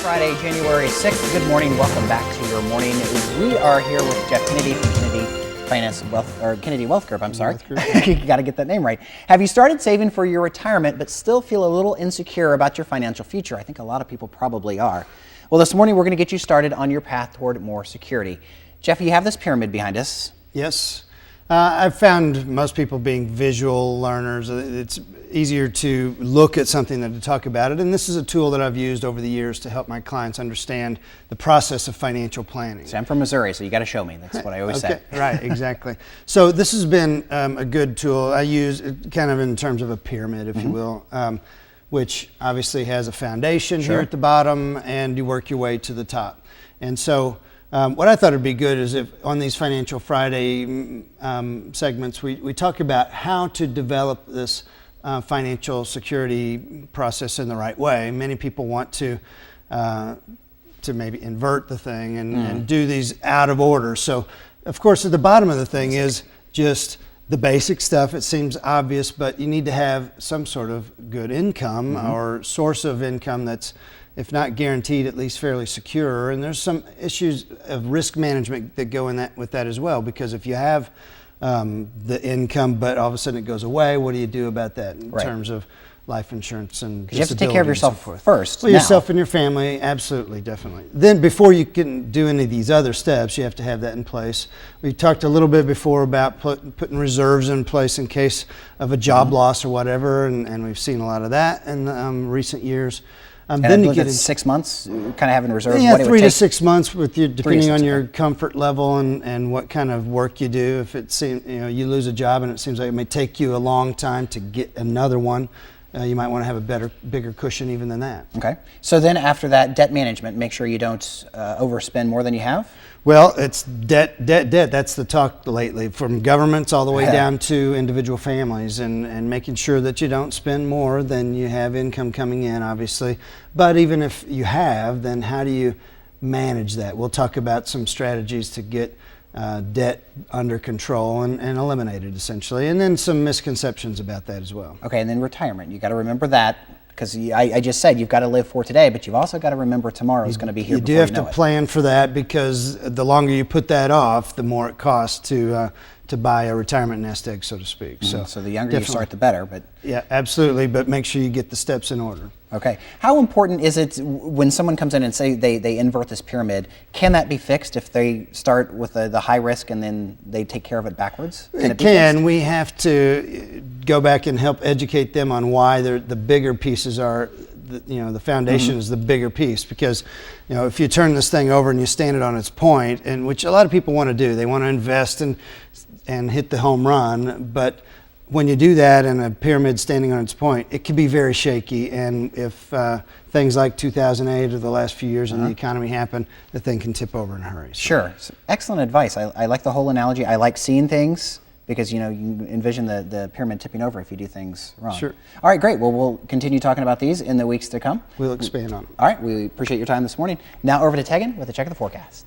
Friday, January 6th. Good morning. Welcome back to your morning. We are here with Jeff Kennedy from Kennedy Finance Wealth, or Kennedy Wealth Group. I'm sorry. You got to get that name right. Have you started saving for your retirement but still feel a little insecure about your financial future? I think a lot of people probably are. Well, this morning we're going to get you started on your path toward more security. Jeff, you have this pyramid behind us. Yes. I've found most people being visual learners. It's easier to look at something than to talk about it. And this is a tool that I've used over the years to help my clients understand the process of financial planning. See, I'm from Missouri, so you got to show me. That's what I always say. Right, exactly. So this has been a good tool. I use it kind of in terms of a pyramid, if you will, which obviously has a foundation here at the bottom, and you work your way to the top. And so what I thought would be good is if on these Financial Friday segments, we talk about how to develop this financial security process in the right way. Many people want to maybe invert the thing and do these out of order. So, of course, at the bottom of the thing is just the basic stuff. It seems obvious, but you need to have some sort of good income or source of income that's, if not guaranteed, at least fairly secure. And there's some issues of risk management that go in with that as well, because if you have the income but all of a sudden it goes away, what do you do about that in terms of life insurance and disability? You have to take care of yourself first. Well, yourself and your family, absolutely, definitely. Then before you can do any of these other steps, you have to have that in place. We talked a little bit before about putting reserves in place in case of a job loss or whatever, and we've seen a lot of that in recent years. And then you get 6 months, kind of having reserves. Yeah, 3 to 6 months with you, depending on your comfort level and what kind of work you do. If it seems you lose a job and it seems like it may take you a long time to get another one, you might want to have a bigger cushion even than that. Okay. So then after that, debt management. Make sure you don't overspend more than you have. Well, it's debt. That's the talk lately, from governments all the way down to individual families, and making sure that you don't spend more than you have income coming in, obviously. But even if you have, then how do you manage that? We'll talk about some strategies to get debt under control and eliminated, essentially, and then some misconceptions about that as well. Okay, and then retirement. You got to remember that. Because I just said you've got to live for today, but you've also got to remember tomorrow is going to be here. You do have to plan for that, because the longer you put that off, the more it costs to buy a retirement nest egg, so to speak. So the younger you start, the better. But yeah, absolutely. But make sure you get the steps in order. Okay. How important is it when someone comes in and say they invert this pyramid? Can that be fixed if they start with the high risk and then they take care of it backwards? It can. We have to go back and help educate them on why the bigger pieces are. The foundation is the bigger piece, because if you turn this thing over and you stand it on its point, and which a lot of people want to do, they want to invest and hit the home run, but when you do that in a pyramid standing on its point, it can be very shaky, and if things like 2008 or the last few years in the economy happen, the thing can tip over in a hurry. So. Sure. So, excellent advice. I like the whole analogy. I like seeing things, because you envision the pyramid tipping over if you do things wrong. Sure. All right, great. Well, we'll continue talking about these in the weeks to come. We'll expand on them. All right, we appreciate your time this morning. Now over to Tegan with a check of the forecast.